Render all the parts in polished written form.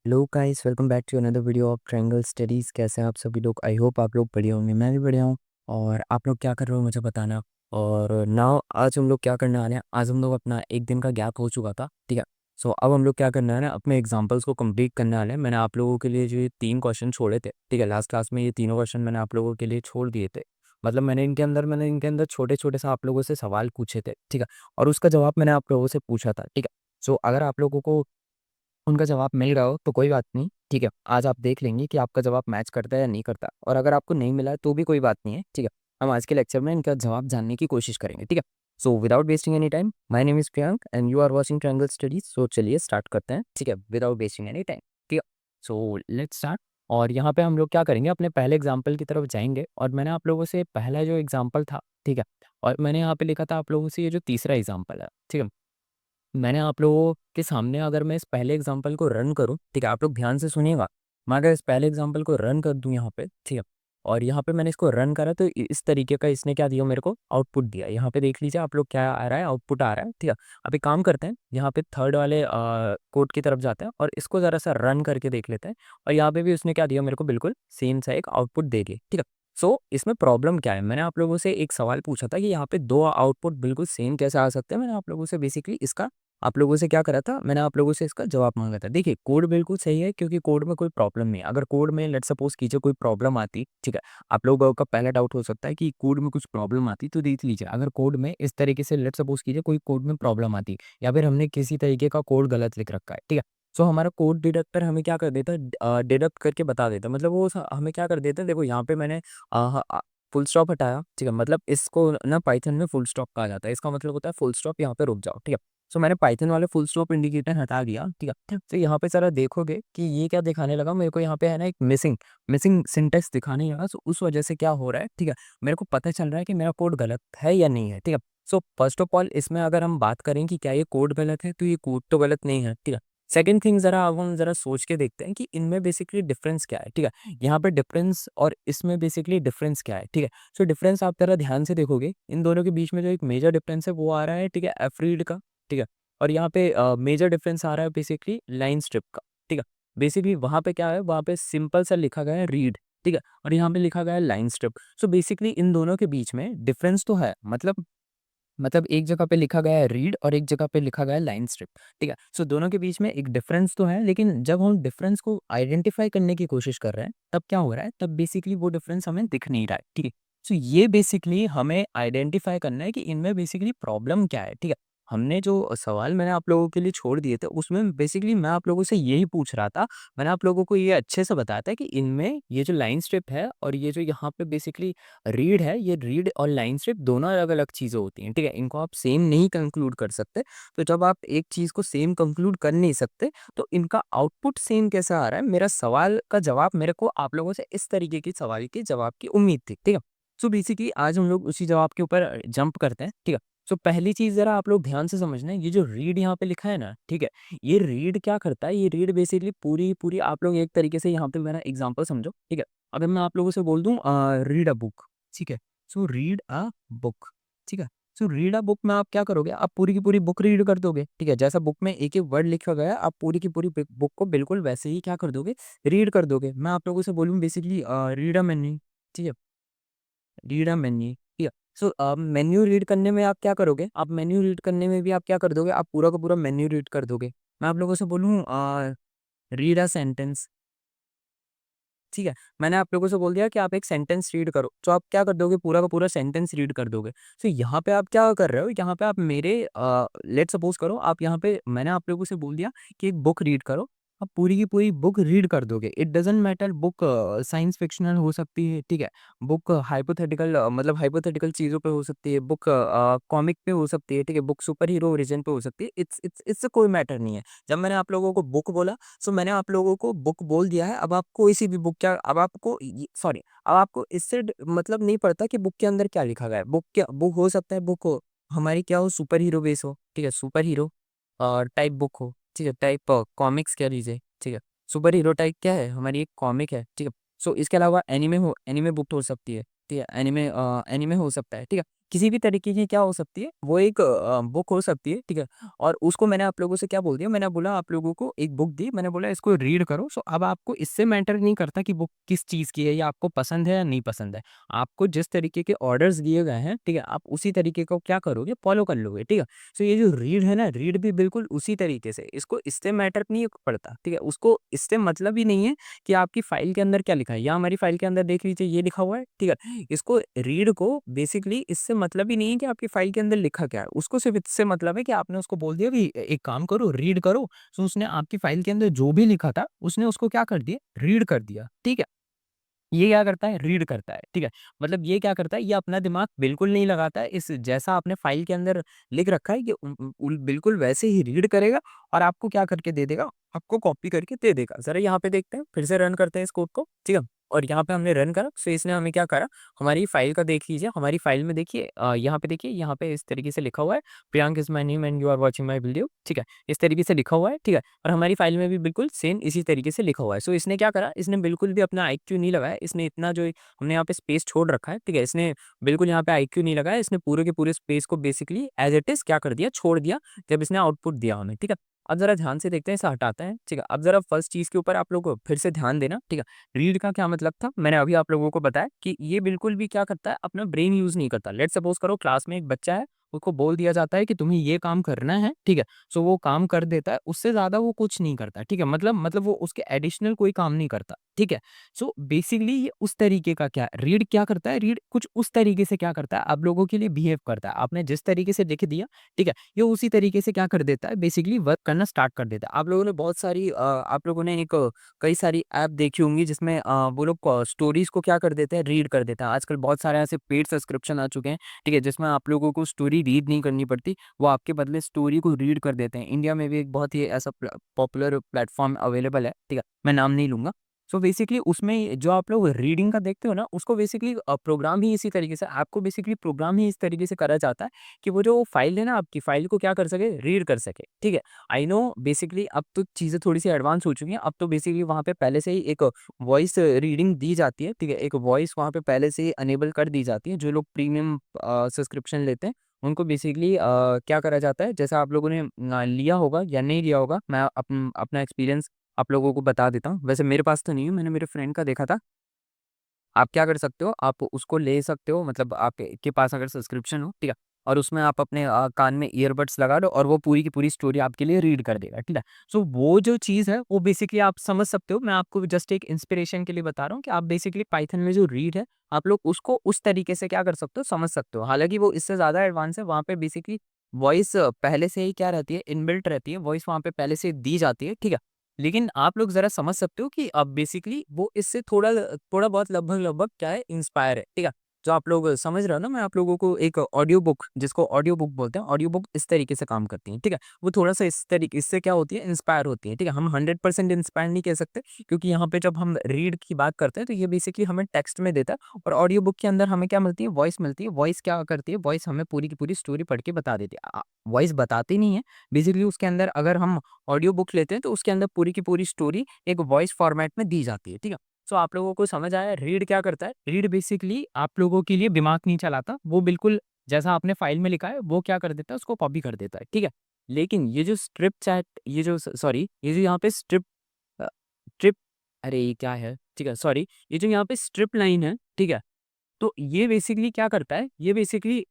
Hello guys, welcome back to another video of triangle studies. कैसे हैं आप सभी लोग? आई होप आप लोग बढ़िया होंगे। मैं भी बढ़िया हूँ। और आप लोग क्या कर रहे हो मुझे बताना। और नाउ आज हम लोग क्या करने वाले हैं, आज हम लोग अपना एक दिन का गैप हो चुका था, ठीक है। सो अब हम लोग क्या करना है ना, अपने एग्जांपल्स को कंप्लीट करने वाले हैं। मैंने आप लोगों के लिए जो ये 3 क्वेश्चन छोड़े थे, ठीक है, लास्ट क्लास में ये तीनों क्वेश्चन मैंने आप लोगों के लिए छोड़ दिए थे। मतलब मैंने इनके अंदर छोटे-छोटे से आप लोगों से सवाल पूछे थे, ठीक है। और उसका जवाब मैंने आप लोगों से पूछा था, ठीक है। सो अगर आप लोगों को उनका जवाब मिल रहा हो तो कोई बात नहीं, ठीक है। आज आप देख लेंगे कि आपका जवाब मैच करता है या नहीं करता, और अगर आपको नहीं मिला है तो भी कोई बात नहीं है, ठीक है। हम आज के लेक्चर में इनका जवाब जानने की कोशिश करेंगे, ठीक है। So without wasting any time, my name is Priyank and you are watching Triangle Studies. So चलिए स्टार्ट करते हैं, ठीक है, विदाउट वेस्टिंग एनी टाइम, ठीक है। So let's start. और यहाँ पे हम लोग क्या करेंगे, अपने पहले एग्जाम्पल की तरफ जाएंगे। और मैंने आप लोगों से पहला जो एग्जाम्पल था, ठीक है, और मैंने यहाँ पे लिखा था आप लोगों से ये जो तीसरा एग्जाम्पल है, ठीक है। मैंने आप लोगों के सामने अगर मैं इस पहले एग्जांपल को रन करूं, ठीक है, आप लोग ध्यान से सुनिएगा। मैं अगर इस पहले एग्जांपल को रन कर दूं यहाँ पे, ठीक है, और यहाँ पे मैंने इसको रन करा तो इस तरीके का इसने क्या दिया, मेरे को आउटपुट दिया। यहाँ पे देख लीजिए आप लोग, क्या आ रहा है, आउटपुट आ रहा है, ठीक है। अब एक काम करते हैं, यहाँ पे थर्ड वाले कोड की तरफ जाते हैं और इसको ज़रा सा रन करके देख लेते हैं। और यहाँ पे भी उसने क्या दिया, मेरे को बिल्कुल सेम सा एक आउटपुट दे दिया, ठीक है। सो इसमें प्रॉब्लम क्या है, मैंने आप लोगों से एक सवाल पूछा था कि यहाँ पे दो आउटपुट बिल्कुल सेम कैसे आ सकते हैं। मैंने आप लोगों से बेसिकली इसका, आप लोगों से क्या करा था, मैंने आप लोगों से इसका जवाब मांगा था। देखिए कोड बिल्कुल सही है क्योंकि कोड में कोई प्रॉब्लम नहीं है। अगर कोड में लेट्स सपोज कीजिए कोई प्रॉब्लम आती, ठीक है, आप लोगों का पहला डाउट हो सकता है कि कोड में कुछ प्रॉब्लम आती, तो देख लीजिए अगर कोड में इस तरीके से लेट्स सपोज कीजिए कोई कोड में प्रॉब्लम आती या फिर हमने किसी तरीके का कोड गलत लिख रखा है, ठीक है। सो हमारा कोड डिडक्टर हमें क्या कर देता है, डिडक्ट करके बता देता, मतलब वो हमें क्या कर देता है। देखो यहाँ पे मैंने फुल स्टॉप हटाया, ठीक है, मतलब इसको ना पाइथन में फुल स्टॉप कहा जाता है। इसका मतलब होता है फुल स्टॉप, यहाँ पे रुक जाओ, ठीक है। सो मैंने पाइथन वाले फुल स्टॉप इंडिकेटर हटा दिया, ठीक है। तो यहाँ पे ज़रा देखोगे कि ये क्या दिखाने लगा मेरे को, यहाँ पे है ना एक मिसिंग मिसिंग सिंटेक्स दिखाने लगा। सो उस वजह से क्या हो रहा है, ठीक है, मेरे को पता चल रहा है कि मेरा कोड गलत है या नहीं है, ठीक है। सो फर्स्ट ऑफ ऑल इसमें अगर हम बात करें कि क्या ये कोड गलत है, तो ये कोड तो गलत नहीं है, ठीक है। सेकंड थिंग, ज़रा अब हम ज़रा सोच के देखते हैं कि इनमें बेसिकली डिफरेंस क्या है, ठीक है। यहाँ पे डिफरेंस और इसमें बेसिकली डिफरेंस क्या है, ठीक है। सो डिफरेंस आप ज़रा ध्यान से देखोगे, इन दोनों के बीच में जो एक मेजर डिफरेंस है वो आ रहा है, ठीक है, एफ रीड का, ठीक है। और यहाँ पे मेजर डिफरेंस आ रहा है बेसिकली लाइन स्ट्रिप का, ठीक है। बेसिकली वहाँ पे क्या है, वहाँ पे सिंपल सा लिखा गया है रीड, ठीक है, और यहाँ पे लिखा गया है लाइन स्ट्रिप। सो बेसिकली इन दोनों के बीच में डिफरेंस तो है, मतलब एक जगह पे लिखा गया है रीड और एक जगह पे लिखा गया है लाइन स्ट्रिप, ठीक है। सो दोनों के बीच में एक डिफरेंस तो है, लेकिन जब हम डिफरेंस को आइडेंटिफाई करने की कोशिश कर रहे हैं तब क्या हो रहा है, तब बेसिकली वो डिफरेंस हमें दिख नहीं रहा है, ठीक है। सो ये बेसिकली हमें आइडेंटिफाई करना है कि इनमें बेसिकली प्रॉब्लम क्या है, ठीक है। हमने जो सवाल मैंने आप लोगों के लिए छोड़ दिए थे उसमें बेसिकली मैं आप लोगों से यही पूछ रहा था। मैंने आप लोगों को ये अच्छे से बताया था कि इनमें ये जो लाइन स्ट्रिप है और ये जो यहाँ पे बेसिकली रीड है, ये रीड और लाइन स्ट्रिप दोनों अलग-अलग चीज़ें होती हैं, ठीक है? इनको आप सेम नहीं कंक्लूड कर सकते। तो जब आप एक चीज़ को सेम कंक्लूड कर नहीं सकते, तो इनका आउटपुट सेम कैसे आ रहा है? मेरा सवाल का जवाब मेरे को आप लोगों से इस तरीके की सवाल के जवाब की उम्मीद थी, ठीक है? सो बेसिकली आज हम लोग उसी जवाब के ऊपर जंप करते हैं, ठीक है? सो पहली चीज़ ज़रा आप लोग ध्यान से समझना, ये जो रीड यहाँ पे लिखा है ना, ठीक है? ये रीड क्या करता है? ये रीड बेसिकली पूरी आप लोग एक तरीके से यहाँ पे मेरा एग्ज़ाम्पल समझो, ठीक है? अगर मैं आप लोगों से बोल दूँ रीड अ बुक, ठीक है? सो रीड अ बुक, ठीक है? सो रीड अ बुक में आप क्या करोगे? आप पूरी की पूरी बुक रीड कर दोगे, ठीक है? जैसा बुक में एक-एक वर्ड लिखा गया है, आप पूरी की पूरी बुक को बिल्कुल वैसे ही क्या कर दोगे? रीड कर दोगे। मैं आप लोगों से बोलूँ बेसिकली रीड अ मेन्यू, ठीक है? रीड अ मेन्यू, ठीक है? सो मेन्यू रीड करने में आप क्या करोगे? आप मेन्यू रीड करने में भी आप क्या कर दोगे? आप पूरा का पूरा मेन्यू रीड कर दोगे। मैं आप लोगों से बोलूँ रीड अ सेंटेंस, ठीक है, मैंने आप लोगों से बोल दिया कि आप एक सेंटेंस रीड करो, तो आप क्या कर दोगे, पूरा का पूरा सेंटेंस रीड कर दोगे। तो यहाँ पे आप क्या कर रहे हो, यहाँ पे आप मेरे लेट्स सपोज़ करो, आप यहाँ पे मैंने आप लोगों से बोल दिया कि एक बुक रीड करो, आप पूरी की पूरी बुक रीड कर दोगे। It doesn't matter book science fictional हो सकती है, ठीक है? बुक हाइपोथेटिकल मतलब हाइपोथेटिकल चीज़ों पे हो सकती है, बुक कॉमिक पे हो सकती है, ठीक है? बुक सुपर हीरो ओरिजिन पे हो सकती है, इससे कोई मैटर नहीं है। जब मैंने आप लोगों को बुक बोला, सो मैंने आप लोगों को बुक बोल दिया है। अब आप कोई सी भी बुक, क्या अब आपको सॉरी, अब आपको इससे मतलब नहीं पड़ता कि बुक के अंदर क्या लिखा गया है। बुक हो सकता है, बुक हो हमारी क्या हो, सुपर हीरो बेस हो, ठीक है, सुपर हीरो और टाइप बुक हो, ठीक है, टाइप कॉमिक्स कह लीजिए, ठीक है। सुपर हीरो टाइप क्या है, हमारी एक कॉमिक है, ठीक है। सो इसके अलावा एनीमे बुक हो सकती है, ठीक है, एनीमे हो सकता है, ठीक है। किसी भी तरीके की क्या हो सकती है, वो एक बुक हो सकती है, ठीक है? और उसको मैंने आप लोगों से क्या बोल दिया, मैंने बोला आप लोगों को एक बुक दी, मैंने बोला इसको रीड करो। सो अब आपको इससे मैटर नहीं करता कि बुक किस चीज़ की है या आपको पसंद है या नहीं पसंद है। आपको जिस तरीके के ऑर्डर्स दिए गए हैं, ठीक है? आप उसी तरीके को क्या करोगे, फ़ॉलो कर लोगे, ठीक है? सो ये जो रीड है ना, रीड भी बिल्कुल उसी तरीके से, इसको इससे मैटर नहीं पड़ता, ठीक है? उसको इससे मतलब ही नहीं है कि आपकी फ़ाइल के अंदर क्या लिखा है। यहाँ हमारी फ़ाइल के अंदर देख लीजिए ये लिखा हुआ है, ठीक है? इसको रीड को बेसिकली इससे मतलब ही नहीं है कि आपकी फ़ाइल के अंदर लिखा क्या है। उसको सिर्फ़ इससे मतलब है कि आपने उसको बोल दिया कि एक काम करो, रीड करो। सो उसने आपकी फ़ाइल के अंदर जो भी लिखा था, उसने उसको क्या कर दिया, रीड कर दिया, ठीक है? ये क्या करता है, रीड करता है, ठीक है? मतलब ये क्या करता है, ये अपना दिमाग बिल्कुल नहीं लगाता है, इस जैसा आपने फ़ाइल के अंदर लिख रखा है, ये बिल्कुल वैसे ही रीड करेगा और आपको क्या करके दे देगा, आपको कॉपी करके दे देगा। ज़रा यहाँ पे देखते हैं, फिर से रन करते हैं इस कोड को, ठीक है? और यहाँ पे हमने रन करा, सो इसने हमें क्या करा, हमारी फ़ाइल का देख लीजिए, हमारी फ़ाइल में देखिए यहाँ पे देखिए, यहाँ पे इस तरीके से लिखा हुआ है, Priyank is my name and you are watching my video, ठीक है? इस तरीके से लिखा हुआ है, ठीक है? और हमारी फ़ाइल में भी बिल्कुल सेम इसी तरीके से लिखा हुआ है। सो इसने क्या करा, इसने बिल्कुल भी अपना आईक्यू नहीं लगाया, इसने इतना जो हमने यहाँ पे स्पेस छोड़ रखा है, ठीक है? इसने बिल्कुल यहाँ पे आईक्यू नहीं लगाया, इसने पूरे के पूरे स्पेस को बेसिकली एज़ इट इज़ क्या कर दिया, छोड़ दिया, जब इसने आउटपुट दिया हमें, ठीक है? अब ज़रा ध्यान से देखते हैं, इसे हटाते हैं, ठीक है? अब ज़रा फर्स्ट चीज़ के ऊपर आप लोग फिर से ध्यान देना, ठीक है? रीड का क्या मतलब था, मैंने अभी आप लोगों को बताया कि ये बिल्कुल भी क्या करता है, अपना ब्रेन यूज़ नहीं करता। लेट्स सपोज़ करो क्लास में एक बच्चा है, उसको बोल दिया जाता है कि तुम्हें ये काम करना है, ठीक है? सो वो काम कर देता है, उससे ज़्यादा वो कुछ नहीं करता, ठीक है? मतलब वो उसके एडिशनल कोई काम नहीं करता, ठीक है? सो बेसिकली ये उस तरीके का क्या रीड क्या करता है, रीड कुछ उस तरीके से क्या करता है, आप लोगों के लिए बिहेव करता है। आपने जिस तरीके से लिख दिया, ठीक है? ये उसी तरीके से क्या कर देता है, बेसिकली वर्क करना स्टार्ट कर देता है। आप लोगों ने बहुत सारी आप लोगों ने एक कई सारी ऐप देखी होंगी जिसमें वो लोग स्टोरीज़ को क्या कर देते हैं, रीड कर देते हैं। आजकल बहुत सारे ऐसे पेड सब्सक्रिप्शन आ चुके हैं, ठीक है? जिसमें आप लोगों को स्टोरी रीड नहीं करनी पड़ती, वो आपके बदले स्टोरी को रीड कर देते हैं। इंडिया में भी एक बहुत ही ऐसा पॉपुलर प्लेटफ़ॉर्म अवेलेबल है, ठीक है? मैं नाम नहीं लूँगा। सो बेसिकली उसमें जो आप लोग रीडिंग का देखते हो ना, उसको बेसिकली प्रोग्राम ही इसी तरीके से आपको बेसिकली प्रोग्राम ही इस तरीके से करा जाता है कि वो जो फ़ाइल है ना आपकी, फ़ाइल को क्या कर सके, रीड कर सके, ठीक है? आई नो बेसिकली अब तो चीज़ें थोड़ी-सी एडवांस हो चुकी हैं, अब तो बेसिकली वहाँ पे पहले से ही एक वॉइस रीडिंग दी जाती है, ठीक है? एक वॉइस वहाँ पे पहले से ही अनेबल कर दी जाती है, जो लोग प्रीमियम सब्सक्रिप्शन लेते हैं, उनको बेसिकली क्या करा जाता है, जैसा आप लोगों ने लिया होगा या नहीं लिया होगा, मैं अपना एक्सपीरियंस आप लोगों को बता देता हूँ। वैसे मेरे पास तो नहीं है, मैंने मेरे फ्रेंड का देखा था। आप क्या कर सकते हो, आप उसको ले सकते हो, मतलब आपके पास अगर सब्सक्रिप्शन हो, ठीक है? और उसमें आप अपने कान में ईयरबड्स लगा लो और वो पूरी की पूरी स्टोरी आपके लिए रीड कर देगा, ठीक है? सो वो जो चीज़ है, वो बेसिकली आप समझ सकते हो, मैं आपको जस्ट एक इंस्पिरेशन के लिए बता रहा हूँ कि आप बेसिकली पाइथन में जो रीड है, आप लोग उसको उस तरीके से क्या कर सकते हो, समझ सकते हो। हालाँकि वो इससे ज़्यादा एडवांस है, वहाँ पे बेसिकली वॉइस पहले से ही क्या रहती है, इनबिल्ट रहती है, वॉइस वहाँ पे पहले से दी जाती है, ठीक है? लेकिन आप लोग ज़रा समझ सकते हो कि अब बेसिकली वो इससे थोड़ा बहुत लगभग-लगभग क्या है, इंस्पायर है, ठीक है? जो आप लोग समझ रहे हो ना, मैं आप लोगों को एक ऑडियो बुक, जिसको ऑडियो बुक बोलते हैं, ऑडियो बुक इस तरीके से काम करती है, ठीक है? वो थोड़ा-सा इस तरीके इससे क्या होती है, इंस्पायर होती है, ठीक है? हम 100% इंस्पायर नहीं कह सकते, क्योंकि यहाँ पे जब हम रीड की बात करते हैं, तो ये बेसिकली हमें टेक्स्ट में देता है और ऑडियो बुक के अंदर हमें क्या मिलती है, वॉइस मिलती है। वॉइस क्या करती है, वॉइस हमें पूरी की पूरी स्टोरी पढ़ के बता देती है। वॉइस बताती नहीं है, बेसिकली उसके अंदर अगर हम ऑडियो बुक लेते हैं तो उसके अंदर पूरी की पूरी स्टोरी एक वॉइस फॉर्मेट में दी जाती है, ठीक है? सो आप लोगों को समझ आया रीड क्या करता है? रीड बेसिकली आप लोगों के लिए दिमाग नहीं चलाता, वो बिल्कुल जैसा आपने फाइल में लिखा है वो क्या कर देता है, उसको कॉपी कर देता है, ठीक है? लेकिन ये जो स्ट्रिप चैट, ये जो सॉरी, ये जो यहाँ पे अ, स्ट्रिप अरे ये क्या है? ठीक है, सॉरी, ये जो यहाँ पे स्ट्रिप लाइन है, ठीक है? तो ये बेसिकली क्या करता है? ये बेसिकली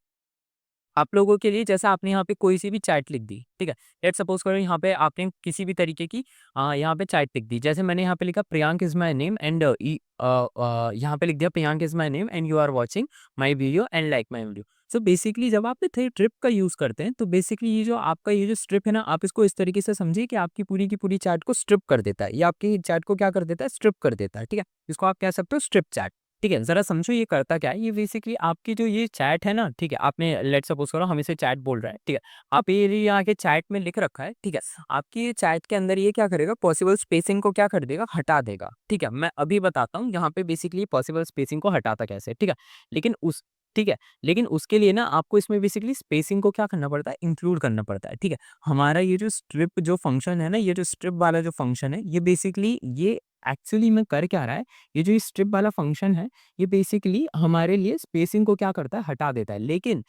आप लोगों के लिए, जैसा आपने यहाँ पे कोई सी भी चैट लिख दी, ठीक है? लेट्स सपोज़ करो यहाँ पे आपने किसी भी तरीके की यहाँ पे चैट लिख दी। जैसे मैंने यहाँ पे लिखा Priyank is my name and यहाँ पे लिख दिया Priyank is my name and you are watching my video and like my video. So basically जब आप थे ट्रिप का यूज़ करते हैं, तो बेसिकली ये जो आपका ये जो स्ट्रिप है ना, आप इसको इस तरीके से समझिए कि आपकी पूरी की पूरी चैट को स्ट्रिप कर देता है। ये आपकी चैट को क्या कर देता है? स्ट्रिप कर देता है, ठीक है? इसको आप कह सकते हो स्ट्रिप चैट। ठीक है, ज़रा समझो ये करता क्या है, ये बेसिकली आपकी जो ये चैट है ना, ठीक है, आपने लेट्स सपोज़ करो हम इसे चैट बोल रहे हैं, ठीक है। आप ये यहाँ के चैट में लिख रखा है, ठीक है। आपकी ये चैट के अंदर ये क्या करेगा, पॉसिबल स्पेसिंग को क्या कर देगा, हटा देगा, ठीक है। मैं अभी बताता हूँ यहाँ पे बेसिकली पॉसिबल स्पेसिंग को हटाता कैसे, ठीक है। लेकिन उस ठीक है, लेकिन उसके लिए ना आपको इसमें बेसिकली स्पेसिंग को क्या करना पड़ता है, इंक्लूड करना पड़ता है, ठीक है। हमारा ये जो स्ट्रिप जो फंक्शन है ना, ये जो स्ट्रिप वाला जो फंक्शन है, ये बेसिकली ये एक्चुअली में कर क्या रहा है, ये जो स्ट्रिप वाला फंक्शन है, ये बेसिकली हमारे लिए स्पेसिंग को क्या करता है, हटा देता है। लेकिन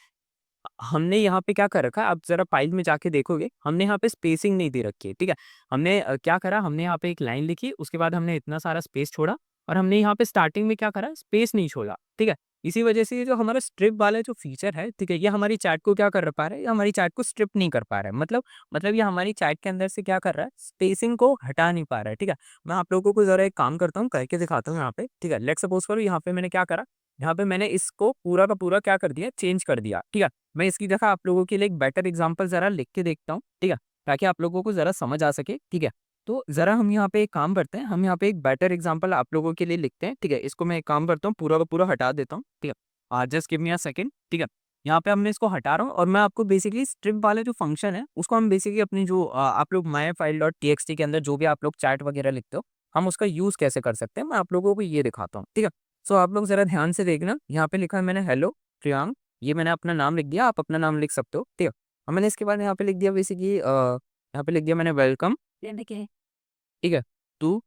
हमने यहाँ पे क्या कर रखा है, आप ज़रा फाइल में जाके देखोगे, हमने यहाँ पे स्पेसिंग नहीं दे रखी है, ठीक है? हमने क्या करा, हमने यहाँ पे एक लाइन लिखी, उसके बाद हमने इतना सारा स्पेस छोड़ा और हमने यहाँ पे स्टार्टिंग में क्या करा, स्पेस नहीं छोड़ा, ठीक है? इसी वजह से ये जो हमारा स्ट्रिप वाला जो फीचर है, ठीक है? ये हमारी चैट को क्या कर पा रहा है, ये हमारी चैट को स्ट्रिप नहीं कर पा रहा है। मतलब ये हमारी चैट के अंदर से क्या कर रहा है, स्पेसिंग को हटा नहीं पा रहा है, ठीक है? मैं आप लोगों को ज़रा एक काम करता हूँ, करके दिखाता हूँ यहाँ पे, ठीक है? लेट्स सपोज़ करो यहाँ पे मैंने क्या करा, यहाँ पे मैंने इसको पूरा का पूरा क्या कर दिया, चेंज कर दिया, ठीक है? मैं इसकी जगह आप लोगों के लिए एक बेटर एग्जांपल ज़रा लिख के देखता हूँ, ठीक है? ताकि आप लोगों को ज़रा समझ आ सके, ठीक है? तो ज़रा हम यहाँ पे एक काम करते हैं, हम यहाँ पे एक बेटर एग्जांपल आप लोगों के लिए लिखते हैं, ठीक है? इसको मैं एक काम करता हूँ, पूरा का पूरा हटा देता हूँ, ठीक है? Just give me a second, ठीक है? यहाँ पे हमने इसको हटा रहा हूँ और मैं आपको बेसिकली स्ट्रिप वाला जो फंक्शन है, उसको हम बेसिकली अपनी जो आप लोग myfile.txt के अंदर जो भी आप लोग चैट वगैरह लिखते हो, हम उसका यूज़ कैसे कर सकते हैं, मैं आप लोगों को ये दिखाता हूँ, ठीक है? सो आप लोग ज़रा ध्यान से देखना, यहाँ पे लिखा है मैंने हेलो प्रियांक, ये मैंने अपना नाम लिख दिया, आप अपना नाम लिख सकते हो, ठीक है? और मैंने इसके बाद यहाँ पे लिख दिया बेसिकली यहाँ पे लिख दिया मैंने वेलकम, ठीक है? टू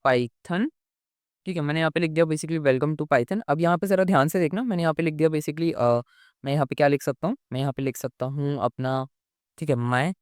पाइथन, ठीक है? मैंने यहाँ पे लिख दिया बेसिकली वेलकम टू पाइथन। अब यहाँ पे ज़रा ध्यान से देखना, मैंने यहाँ पे लिख दिया बेसिकली मैं यहाँ पे क्या लिख सकता हूँ? मैं यहाँ पे लिख सकता हूँ अपना, ठीक है?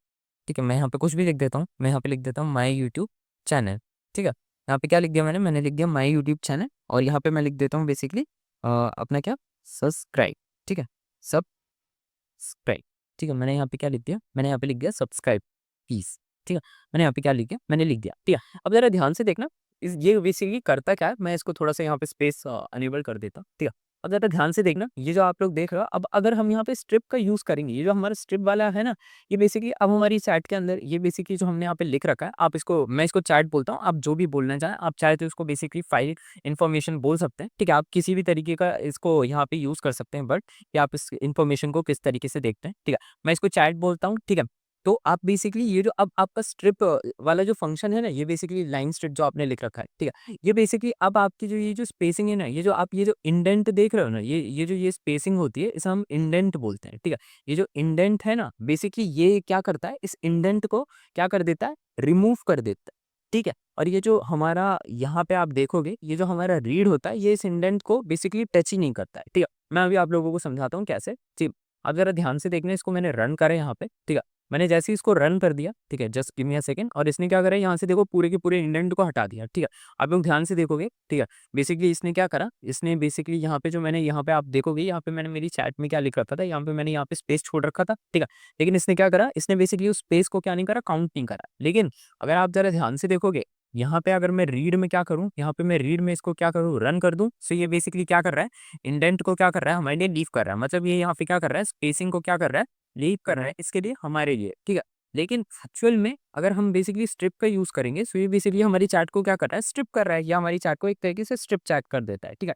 ठीक है, मैं यहाँ पे कुछ भी लिख देता हूँ, मैं यहाँ पे लिख देता हूँ माय यूट्यूब चैनल, ठीक है? यहाँ पे क्या लिख दिया मैंने लिख दिया माय यूट्यूब चैनल और यहाँ पे मैं लिख देता हूँ बेसिकली अपना क्या, सब्सक्राइब, ठीक है? सब्सक्राइब, ठीक है? मैंने यहाँ पे क्या लिख दिया, मैंने यहाँ पे लिख दिया सब्सक्राइब प्लीज़, ठीक है? मैंने यहाँ पे क्या लिख दिया, मैंने लिख दिया, ठीक है? अब ज़रा ध्यान से देखना, इस ये बेसिकली करता क्या है, मैं इसको थोड़ा-सा यहाँ पे स्पेस अनेबल कर देता हूँ, ठीक है? अब ज़रा ध्यान से देखना, ये जो आप लोग देख रहे हो, अब अगर हम यहाँ पे स्ट्रिप का यूज़ करेंगे, ये जो हमारा स्ट्रिप वाला है ना, ये बेसिकली अब हमारी चैट के अंदर ये बेसिकली जो हमने यहाँ पे लिख रखा है, आप इसको, मैं इसको चैट बोलता हूँ, आप जो भी बोलना चाहें, आप चाहे तो इसको बेसिकली फाइल इन्फॉर्मेशन बोल सकते हैं, ठीक है? आप किसी भी तरीके का इसको यहाँ पे यूज़ कर सकते हैं, बट कि आप इस इन्फॉर्मेशन को किस तरीके से देखते हैं, ठीक है? मैं इसको चैट बोलता हूँ, ठीक है? तो आप बेसिकली ये जो अब आपका स्ट्रिप वाला जो फंक्शन है ना, ये बेसिकली लाइन स्ट्रिप जो आपने लिख रखा है, ठीक है? ये बेसिकली अब आपकी जो ये जो स्पेसिंग है ना, ये जो आप ये जो इंडेंट देख रहे हो ना, ये जो ये स्पेसिंग होती है, इसे हम इंडेंट बोलते हैं, ठीक है? ये जो इंडेंट है ना, बेसिकली ये क्या करता है, इस इंडेंट को क्या कर देता है, रिमूव कर देता है, ठीक है? और ये जो हमारा यहाँ पे आप देखोगे, ये जो हमारा रीड होता है, ये इस इंडेंट को बेसिकली टच ही नहीं करता है, ठीक है? मैं अभी आप लोगों को समझाता हूँ कैसे, जी। अब जरा ध्यान से देखना, इसको मैंने रन करा यहाँ पे, ठीक है? मैंने जैसे ही इसको रन कर दिया, ठीक है? Just give me a second, और इसने क्या करा, यहाँ से देखो पूरे के पूरे इंडेंट को हटा दिया, ठीक है? आप लोग ध्यान से देखोगे, ठीक है? बेसिकली इसने क्या करा, इसने बेसिकली यहाँ पे जो मैंने यहाँ पे आप देखोगे, यहाँ पे मैंने मेरी चैट में क्या लिख रखा था, यहाँ पे मैंने यहाँ पे स्पेस छोड़ रखा था, ठीक है? लेकिन इसने क्या करा, इसने बेसिकली उस स्पेस को क्या नहीं करा, काउंट नहीं करा। लेकिन अगर आप ज़रा ध्यान से देखोगे, यहाँ पे अगर मैं रीड में क्या करूँ, यहाँ पे मैं रीड में इसको क्या करूँ, रन कर दूँ, सो ये बेसिकली क्या कर रहा है, इंडेंट को क्या कर रहा है, हमारे लिए लीव कर रहा है। मतलब ये यहाँ पे क्या कर रहा है, स्पेसिंग को क्या कर रहा है, लीव कर रहा है इसके लिए, हमारे लिए, ठीक है? लेकिन एक्चुअल में अगर हम बेसिकली स्ट्रिप का यूज़ करेंगे, सो ये बेसिकली हमारी चैट को क्या कर रहा है, स्ट्रिप कर रहा है, या हमारी चैट को एक तरीके से स्ट्रिप चैट कर देता है, ठीक है?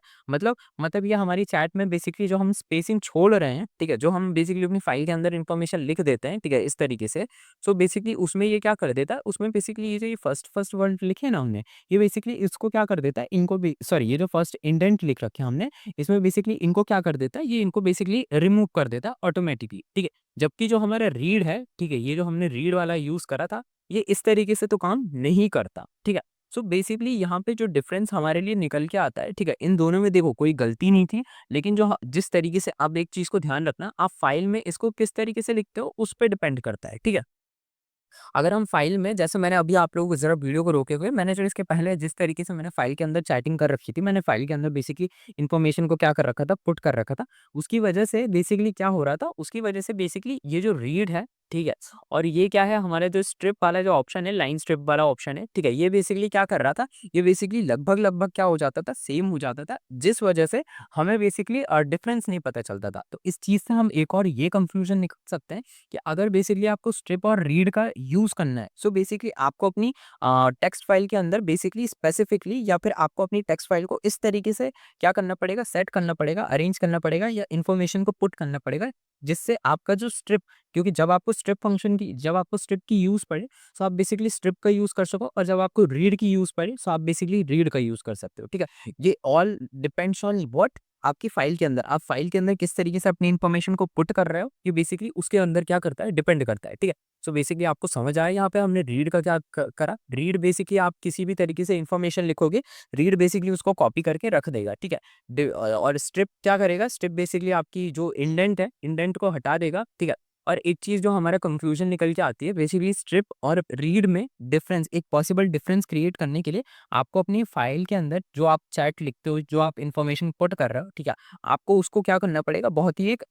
मतलब ये हमारी चैट में बेसिकली जो हम स्पेसिंग छोड़ रहे हैं, ठीक है? जो हम बेसिकली अपनी फाइल के अंदर इन्फॉर्मेशन लिख देते हैं, ठीक है? इस तरीके से, सो बेसिकली उसमें ये क्या कर देता है, उसमें बेसिकली ये जो ये फर्स्ट वर्ड लिखे ना हमने, ये बेसिकली इसको क्या कर देता है, इनको भी सॉरी, ये जो फर्स्ट इंडेंट लिख रखे हैं हमने, इसमें बेसिकली इनको क्या कर देता है, ये इनको बेसिकली रिमूव कर देता है ऑटोमेटिकली, ठीक है? जबकि जो हमारा रीड है, ठीक है? ये जो हमने रीड वाला यूज़ करा था, ये इस तरीके से तो काम नहीं करता, ठीक है? सो बेसिकली यहाँ पे जो डिफरेंस हमारे लिए निकल के आता है, ठीक है? इन दोनों में देखो कोई गलती नहीं थी, लेकिन जो जिस तरीके से आप एक चीज़ को ध्यान रखना, आप फाइल में इसको किस तरीके से लिखते हो, उस पे डिपेंड करता है, ठीक है? अगर हम फ़ाइल में, जैसे मैंने अभी आप लोगों को ज़रा वीडियो को रोके हुए, मैंने जो इसके पहले जिस तरीके से मैंने फ़ाइल के अंदर चैटिंग कर रखी थी, मैंने फ़ाइल के अंदर बेसिकली इन्फॉर्मेशन को क्या कर रखा था, पुट कर रखा था। उसकी वजह से बेसिकली क्या हो रहा था, उसकी वजह से बेसिकली ये जो रीड है, ठीक है? और ये क्या है, हमारा जो स्ट्रिप वाला जो ऑप्शन है, लाइन स्ट्रिप वाला ऑप्शन है, ठीक है? ये बेसिकली क्या कर रहा था, ये बेसिकली लगभग-लगभग क्या हो जाता था, सेम हो जाता था, जिस वजह से हमें बेसिकली डिफरेंस नहीं पता चलता था। तो इस चीज़ से हम एक और ये कंक्लूजन निकाल सकते हैं कि अगर बेसिकली आपको स्ट्रिप और रीड का यूज़ करना है, सो बेसिकली आपको अपनी टेक्स्ट फाइल के अंदर बेसिकली स्पेसिफिकली, या फिर आपको अपनी टेक्स्ट फाइल को इस तरीके से क्या करना पड़ेगा, सेट करना पड़ेगा, अरेंज करना पड़ेगा, या इन्फॉर्मेशन को पुट करना पड़ेगा, जिससे आपका जो स्ट्रिप, क्योंकि जब आपको स्ट्रिप की यूज़ पड़े, सो आप बेसिकली स्ट्रिप का यूज़ कर सको, और जब आपको रीड की यूज़ पड़े, सो आप बेसिकली रीड का यूज़ कर सकते हो, ठीक है? ये ऑल डिपेंड्स ऑन व्हाट, आपकी फाइल के अंदर, आप फाइल के अंदर किस तरीके से अपनी इन्फॉर्मेशन को पुट कर रहे हो, ये बेसिकली उसके अंदर क्या करता है, डिपेंड करता है, ठीक है। सो बेसिकली आपको समझ आया यहाँ पे हमने रीड का क्या करा। रीड बेसिकली आप किसी भी तरीके से इन्फॉर्मेशन लिखोगे, रीड बेसिकली उसको कॉपी करके रख देगा, ठीक है। और स्ट्रिप क्या करेगा, स्ट्रिप बेसिकली आपकी जो इंडेंट है, इंडेंट को हटा देगा, ठीक है। और एक चीज़ जो हमारा कंक्लूजन निकल के आती है, बेसिकली स्ट्रिप और रीड में डिफरेंस, एक पॉसिबल डिफरेंस क्रिएट करने के लिए आपको अपनी फाइल के अंदर जो आप चैट लिखते हो, जो आप इन्फॉर्मेशन पुट कर रहे हो, ठीक है, आपको उसको क्या करना पड़ेगा, बहुत ही एक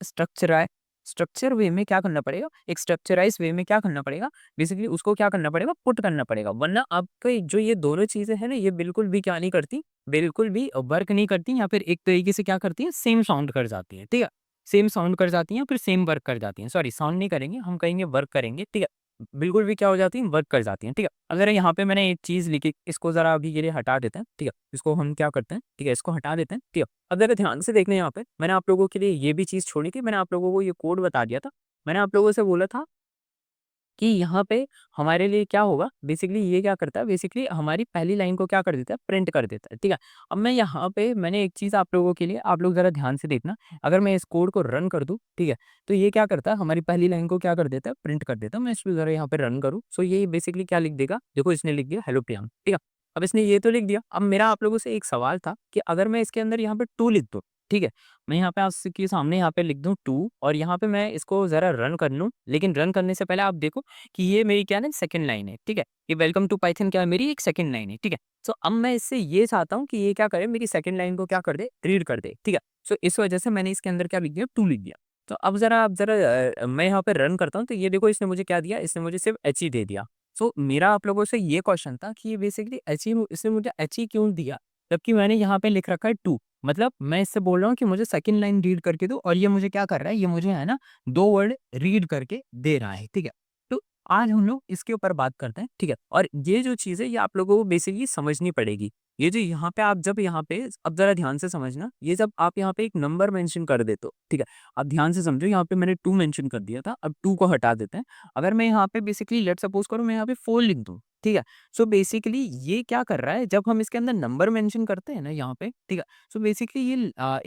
स्ट्रक्चर वे में क्या करना पड़ेगा, एक स्ट्रक्चराइज वे में क्या करना पड़ेगा, बेसिकली उसको क्या करना पड़ेगा, पुट करना पड़ेगा। वरना आपके जो ये दोनों चीजें हैं ना, ये बिल्कुल भी क्या नहीं करती, बिल्कुल भी वर्क नहीं करती, या फिर एक तरीके से क्या करती है, सेम साउंड कर जाती है, ठीक है। सेम साउंड कर जाती हैं, फिर सेम वर्क कर जाती हैं। सॉरी, साउंड नहीं करेंगे, हम कहेंगे वर्क करेंगे, ठीक है। बिल्कुल भी क्या हो जाती हैं, वर्क कर जाती हैं, ठीक है। अगर यहाँ पे मैंने एक चीज़ लिखी, इसको ज़रा अभी के लिए हटा देते हैं, ठीक है। इसको हम क्या करते हैं, ठीक है, इसको हटा देते हैं, ठीक है। अब ज़रा ध्यान से देखना यहाँ पे, मैंने आप लोगों के लिए ये भी चीज़ छोड़ी थी, मैंने आप लोगों को ये कोड बता दिया था। मैंने आप लोगों से बोला था कि यहाँ पे हमारे लिए क्या होगा, बेसिकली ये क्या करता है, बेसिकली हमारी पहली लाइन को क्या कर देता है, प्रिंट कर देता है, ठीक है। अब मैं यहाँ पे मैंने एक चीज़ आप लोगों के लिए, आप लोग ज़रा ध्यान से देखना, अगर मैं इस कोड को रन कर दूँ, ठीक है, तो ये क्या करता है, हमारी पहली लाइन को क्या कर देता है, प्रिंट कर देता है। मैं इसको ज़रा यहाँ पे रन करूँ, सो ये बेसिकली क्या लिख देगा, देखो इसने लिख दिया हेलो प्रियांक, ठीक है। अब इसने ये तो लिख दिया, अब मेरा आप लोगों से एक सवाल था कि अगर मैं इसके अंदर यहाँ पे टू लिख दूँ, ठीक है, मैं यहाँ पे आपके सामने यहाँ पे लिख दूँ टू, और यहाँ पे मैं इसको ज़रा रन कर लूँ, लेकिन रन करने से पहले आप देखो कि ये मेरी क्या है ना, सेकंड लाइन है, ठीक है। ये वेलकम टू पाइथन क्या है, मेरी एक सेकंड लाइन है, ठीक है। सो अब मैं इससे ये चाहता हूँ कि ये क्या करे, मेरी सेकंड लाइन को क्या कर दे, रीड कर दे, ठीक है। सो इस वजह से मैंने इसके अंदर क्या लिख दिया, टू लिख दिया। तो अब ज़रा मैं यहाँ पे रन करता हूँ, तो ये देखो इसने मुझे क्या दिया, इसने मुझे सिर्फ एच ही दे दिया। सो मेरा आप लोगों से ये क्वेश्चन था कि ये बेसिकली एच ही, इसने मुझे एच ही क्यों दिया, जबकि मैंने यहाँ पे लिख रखा है टू। मतलब मैं इससे बोल रहा हूँ कि मुझे सेकंड लाइन रीड करके दो, और ये मुझे क्या कर रहा है, ये मुझे है ना 2 वर्ड रीड करके दे रहा है, ठीक है। तो आज हम लोग इसके ऊपर बात करते हैं, ठीक है। और ये जो चीज़ है, ये आप लोगों को बेसिकली समझनी पड़ेगी। ये जो यहाँ पे आप जब यहाँ पे, अब ज़रा ध्यान से समझना, ये जब आप यहाँ पे एक नंबर मेंशन कर देते हो, ठीक है। अब ध्यान से समझो, यहाँ पे मैंने 2 मेंशन कर दिया था, अब 2 को हटा देते हैं। अगर मैं यहाँ पे बेसिकली लेट्स सपोज़ करो मैं यहाँ पे 4 लिख दूँ, ठीक है। सो बेसिकली ये क्या कर रहा है, जब हम इसके अंदर नंबर मेंशन करते हैं ना यहाँ पे, ठीक है। सो बेसिकली ये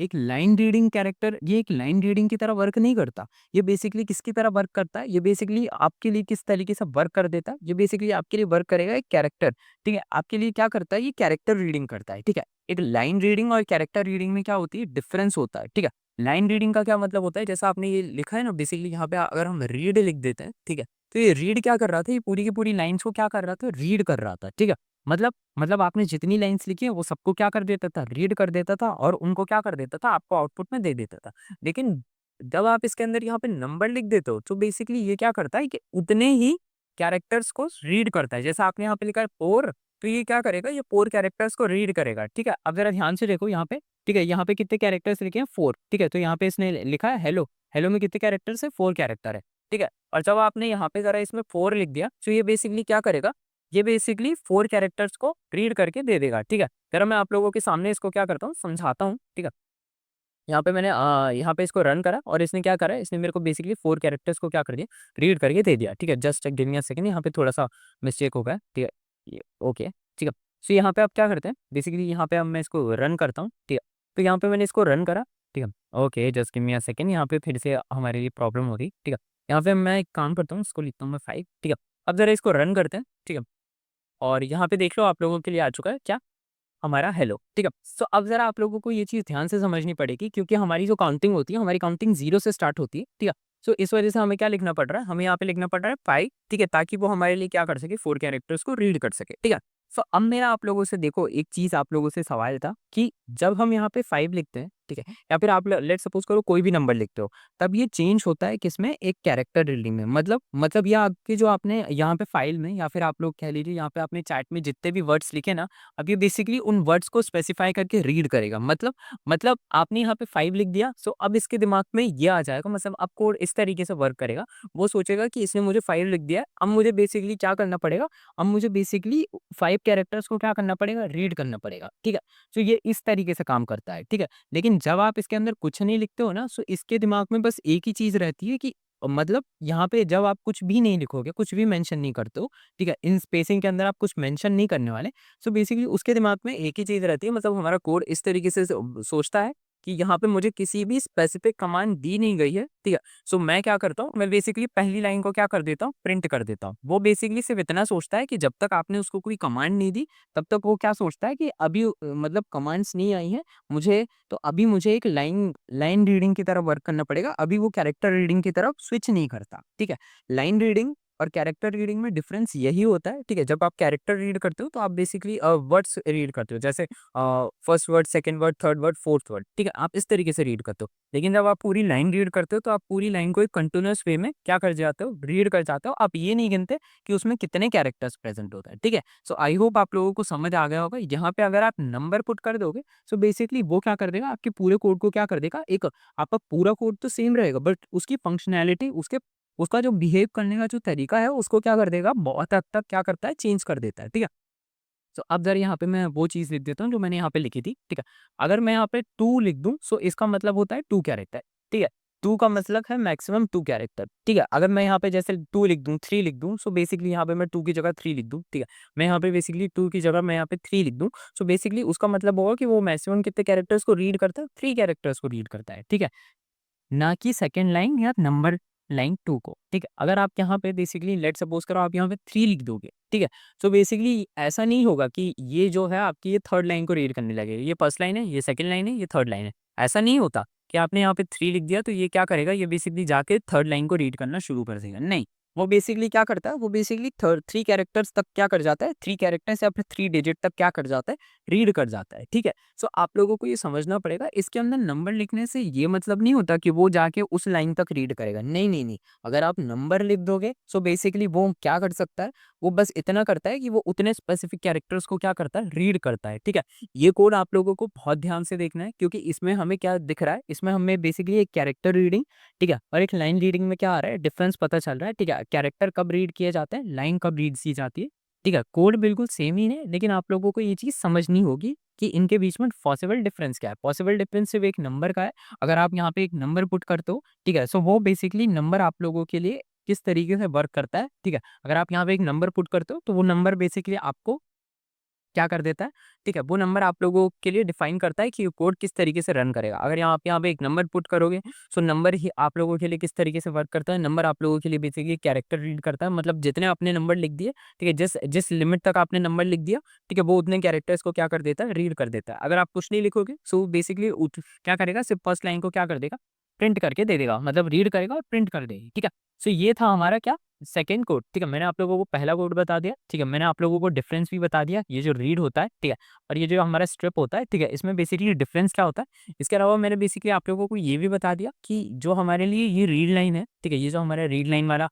एक लाइन रीडिंग कैरेक्टर, ये एक लाइन रीडिंग की तरह वर्क नहीं करता। ये बेसिकली किसकी तरह वर्क करता है, ये बेसिकली आपके लिए किस तरीके से वर्क कर देता है, ये बेसिकली आपके लिए वर्क करेगा एक कैरेक्टर, ठीक है। आपके लिए क्या करता है, ये कैरेक्टर रीडिंग करता है, ठीक है। एक लाइन रीडिंग और कैरेक्टर रीडिंग में क्या होती है, डिफरेंस होता है, ठीक है। लाइन रीडिंग का क्या मतलब होता है, जैसा आपने ये लिखा है ना, बेसिकली यहाँ पे अगर हम रीड लिख देते हैं, ठीक है, तो ये रीड क्या कर रहा था, ये पूरी की पूरी लाइन्स को क्या कर रहा था, रीड कर रहा था, ठीक है। मतलब आपने जितनी लाइन्स लिखी है वो सबको क्या कर देता था, रीड कर देता था, और उनको क्या कर देता था, आपको आउटपुट में दे देता था। लेकिन जब आप इसके अंदर यहाँ पे नंबर लिख देते हो, तो बेसिकली ये क्या करता है कि उतने ही कैरेक्टर्स को रीड करता है। जैसा आपने यहाँ पे लिखा है पोर, तो ये क्या करेगा, ये पोर कैरेक्टर्स को रीड करेगा, ठीक है। अब जरा ध्यान से देखो यहाँ पे, ठीक है, यहाँ पे कितने कैरेक्टर्स लिखे हैं, 4, ठीक है। तो यहाँ पे इसने लिखा है हेलो, हेलो में कितने कैरेक्टर्स है, 4 कैरेक्टर है, ठीक है। और जब आपने यहाँ पे ज़रा इसमें 4 लिख दिया, तो ये बेसिकली क्या करेगा, ये बेसिकली 4 कैरेक्टर्स को रीड करके दे देगा, ठीक है। ज़रा मैं आप लोगों के सामने इसको क्या करता हूँ, समझाता हूँ, ठीक है। यहाँ पे मैंने यहाँ पे इसको रन करा, और इसने क्या करा, इसने मेरे को बेसिकली 4 कैरेक्टर्स को क्या कर दिया, रीड करके दे दिया, ठीक है। Just give me a second, यहाँ पे थोड़ा-सा मिस्टेक हो गया, ठीक है। ये ओके, ठीक है। सो यहाँ पे आप क्या करते हैं, बेसिकली यहाँ पे अब मैं इसको रन करता हूँ, ठीक है। तो यहाँ पे मैंने इसको रन करा, ठीक है। Okay, just give me a second, यहाँ पे फिर से हमारे लिए प्रॉब्लम हो रही, ठीक है। यहाँ पे मैं एक काम करता हूँ, इसको लिखता हूँ मैं 5, ठीक है। अब ज़रा इसको रन करते हैं, ठीक है। और यहाँ पे देख लो आप लोगों के लिए आ चुका है क्या, हमारा हेलो, ठीक है। सो अब ज़रा आप लोगों को ये चीज़ ध्यान से समझनी पड़ेगी, क्योंकि हमारी जो काउंटिंग होती है, हमारी काउंटिंग 0 से स्टार्ट होती है, ठीक है। सो इस वजह से हमें क्या लिखना पड़ रहा है, हमें यहाँ पे लिखना पड़ रहा है 5, ठीक है, ताकि वो हमारे लिए क्या कर सके, 4 कैरेक्टर्स को रीड कर सके, ठीक है। सो अब मेरा आप लोगों से देखो एक चीज़ आप लोगों से सवाल था कि जब हम यहाँ पे 5 लिखते हैं, ठीक है, या फिर आप लेट सपोज़ करो कोई भी नंबर लिखते हो, तब ये चेंज होता है किसमें, एक कैरेक्टर रीडिंग में। मतलब ये आपके जो आपने यहाँ पे फाइल में, या फिर आप लोग कह लीजिए यहाँ पे आपने चैट में जितने भी वर्ड्स लिखे ना, अब ये बेसिकली उन वर्ड्स को स्पेसिफाई करके रीड करेगा। मतलब आपने यहाँ पे 5 लिख दिया, सो अब इसके दिमाग में ये आ जाएगा, मतलब अब कोड इस तरीके से वर्क करेगा। वो सोचेगा कि इसने मुझे 5 लिख दिया है, अब मुझे बेसिकली क्या करना पड़ेगा, अब मुझे बेसिकली 5 कैरेक्टर्स को क्या करना पड़ेगा, रीड करना पड़ेगा, ठीक है। सो ये इस तरीके से काम करता है, ठीक है। लेकिन जब आप इसके अंदर कुछ नहीं लिखते हो ना, सो इसके दिमाग में बस एक ही चीज़ रहती है कि मतलब यहाँ पे जब आप कुछ भी नहीं लिखोगे, कुछ भी मेंशन नहीं करते हो, ठीक है, इन स्पेसिंग के अंदर आप कुछ मेंशन नहीं करने वाले, सो बेसिकली उसके दिमाग में एक ही चीज़ रहती है, मतलब हमारा कोड इस तरीके से सोचता है कि यहाँ पे मुझे किसी भी स्पेसिफिक कमांड दी नहीं गई है, ठीक है। सो मैं क्या करता हूँ, मैं बेसिकली पहली लाइन को क्या कर देता हूँ, प्रिंट कर देता हूँ। वो बेसिकली सिर्फ इतना सोचता है कि जब तक आपने उसको कोई कमांड नहीं दी, तब तक वो क्या सोचता है कि अभी मतलब कमांड्स नहीं आई हैं मुझे, तो अभी मुझे एक लाइन लाइन रीडिंग की तरफ वर्क करना पड़ेगा। अभी वो कैरेक्टर रीडिंग की तरफ स्विच नहीं करता, ठीक है। लाइन रीडिंग और कैरेक्टर रीडिंग में डिफरेंस यही होता है, ठीक है। जब आप कैरेक्टर रीड करते हो तो आप बेसिकली वर्ड्स रीड करते हो, जैसे first word, second word, third word, fourth word, ठीक है। आप इस तरीके से रीड करते हो। लेकिन जब आप पूरी लाइन रीड करते हो तो आप पूरी लाइन को एक कंटिन्यूअस वे में क्या कर जाते हो, रीड कर जाते हो। आप ये नहीं गिनते कि उसमें कितने कैरेक्टर्स प्रेजेंट होता है, ठीक है। सो आई होप आप लोगों को समझ आ गया होगा। यहाँ पे अगर आप नंबर पुट कर दोगे, सो बेसिकली वो क्या कर देगा, आपके पूरे कोड को क्या कर देगा, एक आपका पूरा कोड तो सेम रहेगा, बट उसकी फंक्शनैलिटी, उसके उसका जो बिहेव करने का जो तरीका है, उसको क्या कर देगा, बहुत हद तक क्या करता है, चेंज कर देता है, ठीक है। तो अब ज़रा यहाँ पे मैं वो चीज़ लिख देता हूँ जो मैंने यहाँ पे लिखी थी, ठीक है। अगर मैं यहाँ पे 2 लिख दूँ, सो इसका मतलब होता है 2 कैरेक्टर, ठीक है। 2 का मतलब है मैक्सिमम 2 कैरेक्टर, ठीक है। अगर मैं यहाँ पे जैसे 2 लिख दूँ, 3 लिख दूँ, सो बेसिकली यहाँ पे मैं 2 की जगह 3 लिख दूँ, ठीक है। मैं यहाँ पे बेसिकली 2 की जगह मैं यहाँ पे 3 लिख दूँ, सो बेसिकली उसका मतलब होगा कि वो मैक्सिमम कितने कैरेक्टर्स को रीड करता है, 3 कैरेक्टर्स को रीड करता है, ठीक है। ना कि सेकंड लाइन या नंबर लाइन 2 को, ठीक है। अगर आप यहाँ पे बेसिकली लेट्स सपोज़ करो आप यहाँ पे 3 लिख दोगे, ठीक है। सो बेसिकली ऐसा नहीं होगा कि ये जो है आपकी ये थर्ड लाइन को रीड करने लगेगा। ये फर्स्ट लाइन है, ये सेकंड लाइन है, ये थर्ड लाइन है। ऐसा नहीं होता कि आपने यहाँ पे 3 लिख दिया तो ये क्या करेगा, ये बेसिकली जाके थर्ड लाइन को रीड करना शुरू कर देगा। नहीं, वो बेसिकली क्या करता है, वो बेसिकली 3 कैरेक्टर्स तक क्या कर जाता है, 3 कैरेक्टर्स या फिर 3 डिजिट तक क्या कर जाता है, रीड कर जाता है, ठीक है। सो आप लोगों को ये समझना पड़ेगा, इसके अंदर नंबर लिखने से ये मतलब नहीं होता कि वो जाके उस लाइन तक रीड करेगा। नहीं, नहीं, नहीं। अगर आप नंबर लिख दोगे, सो बेसिकली वो क्या कर सकता है, वो बस इतना करता है कि वो उतने स्पेसिफिक कैरेक्टर्स को क्या करता है, रीड करता है, ठीक है। ये कोड आप लोगों को बहुत ध्यान से देखना है, क्योंकि इसमें हमें क्या दिख रहा है, इसमें हमें बेसिकली एक कैरेक्टर रीडिंग, ठीक है, और एक लाइन रीडिंग में क्या आ रहा है, डिफरेंस पता चल रहा है, ठीक है। कैरेक्टर कब रीड किए जाते हैं, लाइन कब रीड की जाती है, ठीक है। कोड बिल्कुल सेम ही है, लेकिन आप लोगों को ये चीज़ समझनी होगी कि इनके बीच में पॉसिबल डिफरेंस क्या है। पॉसिबल डिफरेंस सिर्फ एक नंबर का है। अगर आप यहाँ पे एक नंबर पुट करते हो, ठीक है, सो वो बेसिकली नंबर आप लोगों के लिए किस तरीके से वर्क करता है, ठीक है। अगर आप यहाँ पे एक नंबर पुट करते हो, तो वो नंबर बेसिकली आपको क्या कर देता है, ठीक है, वो नंबर आप लोगों के लिए डिफाइन करता है कि ये कोड किस तरीके से रन करेगा। अगर यहाँ पे एक नंबर पुट करोगे, सो नंबर ही आप लोगों के लिए किस तरीके से वर्क करता है, नंबर आप लोगों के लिए बेसिकली कैरेक्टर रीड करता है। मतलब जितने आपने नंबर लिख दिए, ठीक है, जिस जिस लिमिट तक आपने नंबर लिख दिया, ठीक है, वो उतने कैरेक्टर्स को क्या कर देता है, रीड कर देता है। अगर आप कुछ नहीं लिखोगे, सो बेसिकली क्या करेगा, सिर्फ फर्स्ट लाइन को क्या कर देगा, प्रिंट करके दे देगा, मतलब रीड करेगा और प्रिंट कर देगी, ठीक है। सो ये था हमारा क्या, सेकंड कोड, ठीक है। मैंने आप लोगों को पहला कोड बता दिया, ठीक है। मैंने आप लोगों को डिफरेंस भी बता दिया, ये जो रीड होता है, ठीक है, और ये जो हमारा स्ट्रिप होता है, ठीक है, इसमें बेसिकली डिफरेंस क्या होता है। इसके अलावा मैंने बेसिकली आप लोगों को ये भी बता दिया कि जो हमारे लिए ये रीड लाइन है, ठीक है, ये जो हमारा रीड लाइन वाला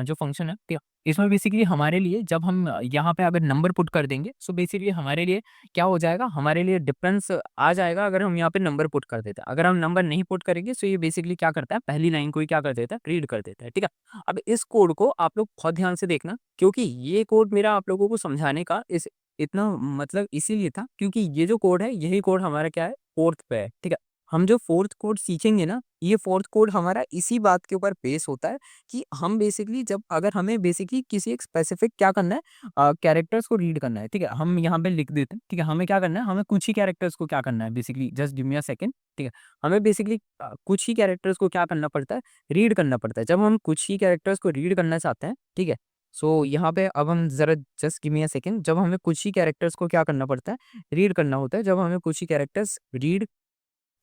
जो फंक्शन है, ठीक है, इसमें बेसिकली हमारे लिए जब हम यहाँ पे अगर नंबर पुट कर देंगे, सो बेसिकली हमारे लिए क्या हो जाएगा, हमारे लिए डिफरेंस आ जाएगा अगर हम यहाँ पे नंबर पुट कर देते हैं। अगर हम नंबर नहीं पुट करेंगे, सो ये बेसिकली क्या करता है, पहली लाइन को ही क्या कर देता है, रीड कर देता है, ठीक है। अब इस कोड को आप लोग बहुत ध्यान से देखना, क्योंकि ये कोड मेरा आप लोगों को समझाने का इस इतना मतलब इसीलिए था, क्योंकि ये जो कोड है, यही कोड हमारा क्या है, फोर्थ पे है, ठीक है। हम जो फोर्थ कोड सीखेंगे ना, ये फोर्थ कोड हमारा इसी बात के ऊपर बेस होता है कि हम बेसिकली जब अगर हमें बेसिकली किसी एक स्पेसिफिक क्या करना है, कैरेक्टर्स को रीड करना है, ठीक है, हम यहाँ पे लिख देते हैं, ठीक है। हमें क्या करना है, हमें कुछ ही कैरेक्टर्स को क्या करना है, basically just give me a second, ठीक है। हमें बेसिकली कुछ ही कैरेक्टर्स को क्या करना पड़ता है, रीड करना पड़ता है। जब हम कुछ ही कैरेक्टर्स को रीड करना चाहते हैं, ठीक है, सो यहाँ पे अब हम ज़रा just give me a second, जब हमें कुछ ही कैरेक्टर्स को क्या करना पड़ता है, रीड करना होता है, जब हमें कुछ ही कैरेक्टर्स रीड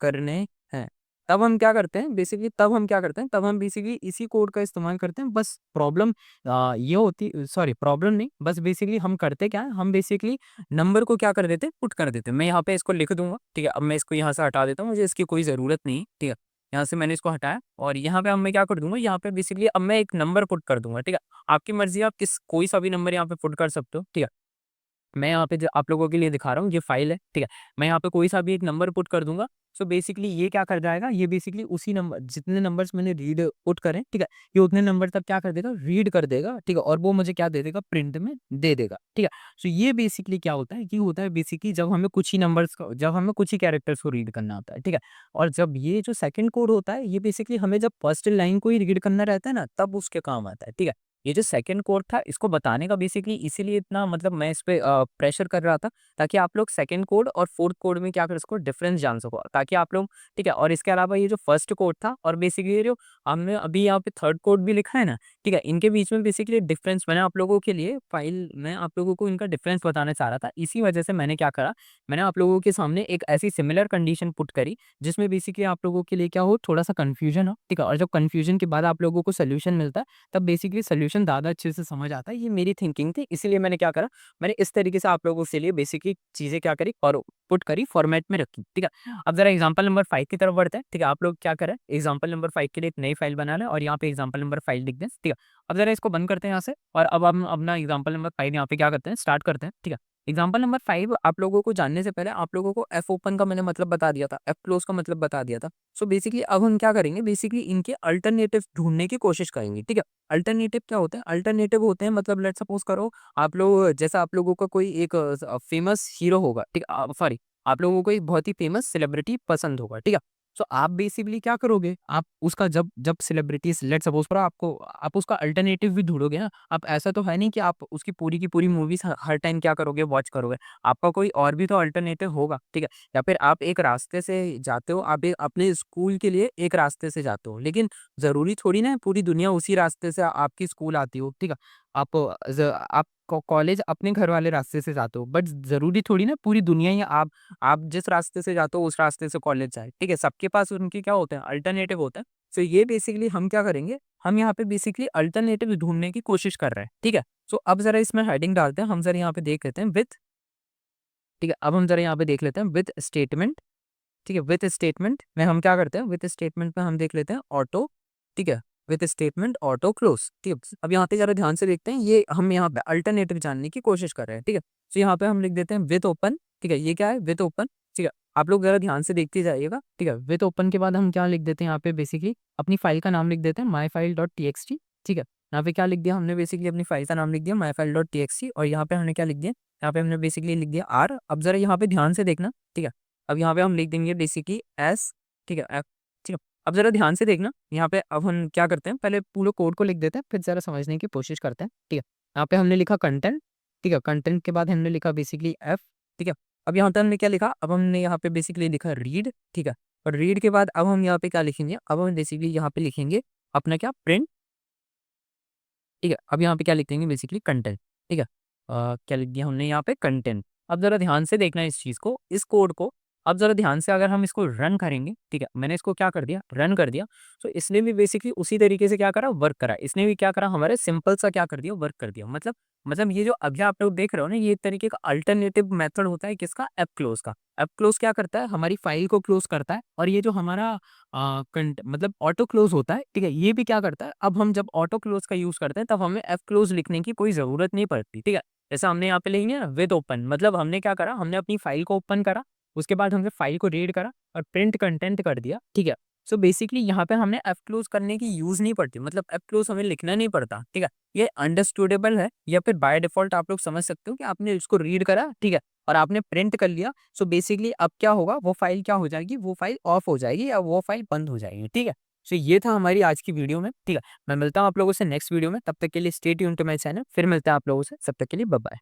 करने हैं, तब हम क्या करते हैं, बेसिकली तब हम क्या करते हैं, तब हम बेसिकली इसी कोड का इस्तेमाल करते हैं। बस प्रॉब्लम ये होती, सॉरी प्रॉब्लम नहीं, बस बेसिकली हम करते क्या है, हम बेसिकली नंबर को क्या कर देते हैं, पुट कर देते हैं। मैं यहाँ पे इसको लिख दूंगा, ठीक है। अब मैं इसको यहाँ से हटा देता हूँ, मुझे इसकी कोई ज़रूरत नहीं है, ठीक है। यहाँ से मैंने इसको हटाया और यहाँ पे अब मैं क्या कर दूंगा, यहाँ पे बेसिकली अब मैं एक नंबर पुट कर दूंगा, ठीक है। आपकी मर्जी है, आप किस कोई सा भी नंबर यहाँ पे पुट कर सकते हो, ठीक है। मैं यहाँ पे जो आप लोगों के लिए दिखा रहा हूँ, ये फाइल है, ठीक है। मैं यहाँ पे कोई सा भी एक नंबर पुट कर दूंगा, सो बेसिकली ये क्या कर जाएगा, ये बेसिकली उसी नंबर, जितने नंबर्स मैंने रीड पुट करें, ठीक है, ये उतने नंबर तक क्या कर देगा, रीड कर देगा, ठीक है। और वो मुझे क्या दे देगा, प्रिंट में दे देगा, ठीक है। सो ये बेसिकली क्या होता है, ये होता है बेसिकली जब हमें कुछ ही नंबर्स को, जब हमें कुछ ही कैरेक्टर्स को रीड करना होता है, ठीक है। और जब ये जो सेकंड कोड होता है, ये बेसिकली हमें जब फर्स्ट लाइन को ही रीड करना रहता है ना, तब उसके काम आता है, ठीक है। ये जो सेकंड कोड था इसको बताने का बेसिकली इसीलिए इतना मतलब मैं इस पे प्रेशर कर रहा था, ताकि आप लोग सेकंड कोड और फोर्थ कोड में क्या कर सको डिफरेंस जान सको, ताकि आप लोग ठीक है। और इसके अलावा ये जो फर्स्ट कोड था और बेसिकली ये जो हमने अभी यहाँ पे थर्ड कोड भी लिखा है ना, ठीक है, इनके बीच में बेसिकली डिफरेंस मैंने आप लोगों के लिए फाइल में आप लोगों को इनका डिफरेंस बताना चाह रहा था। इसी वजह से मैंने क्या करा, मैंने आप लोगों के सामने एक ऐसी सिमिलर कंडीशन पुट करी जिसमें बेसिकली आप लोगों के लिए क्या हो, थोड़ा सा कंफ्यूजन हो, ठीक है। और जब कंफ्यूजन के बाद आप लोगों को सोल्यूशन मिलता है तब बेसिकली सोल्यूशन ज़्यादा अच्छे से समझ आता है। ये मेरी थिंकिंग थी, इसीलिए मैंने क्या करा, मैंने इस तरीके से आप लोगों के लिए बेसिकली चीज़ें क्या करी और पुट करी, फॉर्मेट में रखी, ठीक है। अब जरा एग्जांपल नंबर 5 की तरफ बढ़ते हैं, ठीक है। आप लोग क्या करें, एग्जांपल नंबर 5 के लिए एक नई फाइल बना लें और यहाँ पे एग्जांपल नंबर 5 लिख दें, ठीक है। अब जरा इसको बंद करते हैं यहाँ से और अब हम अपना एग्जांपल नंबर 5 यहाँ पे क्या करते हैं, स्टार्ट करते हैं, ठीक है। एग्जांपल नंबर 5 आप लोगों को जानने से पहले आप लोगों को एफ ओपन का मैंने मतलब बता दिया था, एफ क्लोज का मतलब बता दिया था। सो बेसिकली अब हम क्या करेंगे, बेसिकली इनके अल्टरनेटिव ढूंढने की कोशिश करेंगे, ठीक है। अल्टरनेटिव क्या होता है, अल्टरनेटिव होते हैं मतलब लेट्स सपोज करो आप लोग, जैसा आप लोगों का कोई एक फेमस हीरो होगा, ठीक है, सॉरी, आप लोगों को एक बहुत ही फेमस सेलिब्रिटी पसंद होगा, ठीक है। सो आप बेसिकली क्या करोगे, आप उसका जब जब सेलिब्रिटीज लेट्स सपोज करो आपको, आप उसका अल्टरनेटिव भी ढूंढोगे ना। आप ऐसा तो है नहीं कि आप उसकी पूरी की पूरी मूवीज हर टाइम क्या करोगे, वॉच करोगे। आपका कोई और भी तो अल्टरनेटिव होगा, ठीक है। या फिर आप एक रास्ते से जाते हो, आप अपने स्कूल के लिए एक रास्ते से जाते हो, लेकिन जरूरी थोड़ी ना है पूरी दुनिया उसी रास्ते से आपकी स्कूल आती हो, ठीक है। आप आप कॉलेज अपने घर वाले रास्ते से जाते हो, बट जरूरी थोड़ी ना पूरी दुनिया ही आप जिस रास्ते से जाते हो उस रास्ते से कॉलेज जाए, ठीक है। सबके पास उनके क्या होते हैं, अल्टरनेटिव होता है। तो ये बेसिकली हम क्या करेंगे, हम यहाँ पे बेसिकली अल्टरनेटिव ढूंढने की कोशिश कर रहे हैं, ठीक है। सो अब जरा इसमें हेडिंग डालते हैं, हम जरा यहाँ पे देख लेते हैं विथ, ठीक है। अब हम जरा यहाँ पे देख लेते हैं विथ स्टेटमेंट, ठीक है। विथ स्टेटमेंट में हम क्या करते हैं, विथ स्टेटमेंट में हम देख लेते हैं ऑटो, ठीक है। विथ स्टेटमेंट ऑटो क्लोज, ठीक है। अब यहाँ पे जरा ध्यान से देखते हैं, ये हम यहाँ पे अल्टरनेटिव जानने की कोशिश कर रहे हैं, ठीक है। तो यहाँ पे हम लिख देते हैं विथ ओपन, ठीक है। ये क्या है, विथ ओपन, ठीक है। आप लोग जरा ध्यान से देखते जाइएगा, ठीक है। विथ ओपन के बाद हम क्या लिख देते हैं, यहाँ पे बेसिकली अपनी फाइल का नाम लिख देते हैं my file dot T x T, ठीक है। यहाँ पे क्या लिख दिया हमने, बेसिकली अपनी फाइल का नाम लिख दिया my file dot T x T, और यहाँ पे हमने क्या लिख दिया, यहाँ पे हमने बेसिकली लिख दिया आर। अब जरा यहाँ पे ध्यान से देखना, ठीक है। अब यहाँ पे हम लिख देंगे बेसिकली एस, ठीक है, एफ, ठीक है। अब जरा ध्यान से देखना, यहाँ पे अब हम क्या करते हैं, पहले पूरे कोड को लिख देते हैं फिर जरा समझने की कोशिश करते हैं, ठीक है। यहाँ पे हमने लिखा कंटेंट, ठीक है। कंटेंट के बाद हमने लिखा बेसिकली एफ, ठीक है। अब यहाँ पे हमने क्या लिखा, अब हमने यहाँ पे बेसिकली लिखा रीड, ठीक है। और रीड के बाद अब हम यहाँ पे क्या लिखेंगे, अब हम बेसिकली यहाँ पे लिखेंगे अपना क्या, प्रिंट, ठीक है। अब यहाँ पे क्या लिख देंगे, बेसिकली कंटेंट, ठीक है। क्या लिख दिया हमने यहाँ पे, कंटेंट। अब जरा ध्यान से देखना इस चीज को, इस कोड को। अब जरा ध्यान से अगर हम इसको रन करेंगे, ठीक है, मैंने इसको क्या कर दिया, रन कर दिया। तो इसने भी बेसिकली उसी तरीके से क्या करा, वर्क करा। इसने भी क्या करा, हमारे सिंपल सा क्या कर दिया, वर्क कर दिया। मतलब ये जो अभी आप लोग देख रहे हो ना, ये एक तरीके का अल्टरनेटिव मेथड होता है किसका, एप क्लोज का। एप क्लोज क्या करता है, हमारी फाइल को क्लोज करता है। और ये जो हमारा मतलब ऑटो क्लोज होता है, ठीक है, ये भी क्या करता है, अब हम जब ऑटो क्लोज का यूज करते हैं तब हमें एफ क्लोज लिखने की कोई जरूरत नहीं पड़ती, ठीक है। जैसे हमने यहाँ पे लिखेंगे ना विद ओपन, मतलब हमने क्या करा, हमने अपनी फाइल को ओपन करा, उसके बाद हमने फाइल को रीड करा और प्रिंट कंटेंट कर दिया, ठीक है। सो बेसिकली यहाँ पे हमने एफ क्लोज करने की यूज नहीं पड़ती, मतलब एफ क्लोज हमें लिखना नहीं पड़ता, ठीक है। ये अंडरस्टूडेबल है, या फिर बाय डिफॉल्ट आप लोग समझ सकते हो कि आपने इसको रीड करा, ठीक है, और आपने प्रिंट कर लिया। सो बेसिकली अब क्या होगा, वो फाइल क्या हो जाएगी, वो फाइल ऑफ हो जाएगी या वो फाइल बंद हो जाएगी, ठीक है। सो ये था हमारी आज की वीडियो में, ठीक है। मैं मिलता हूँ आप लोगों से नेक्स्ट वीडियो में, तब तक के लिए stay tuned to my channel. फिर मिलते हैं आप लोगों से, तब तक के लिए बाय बाय।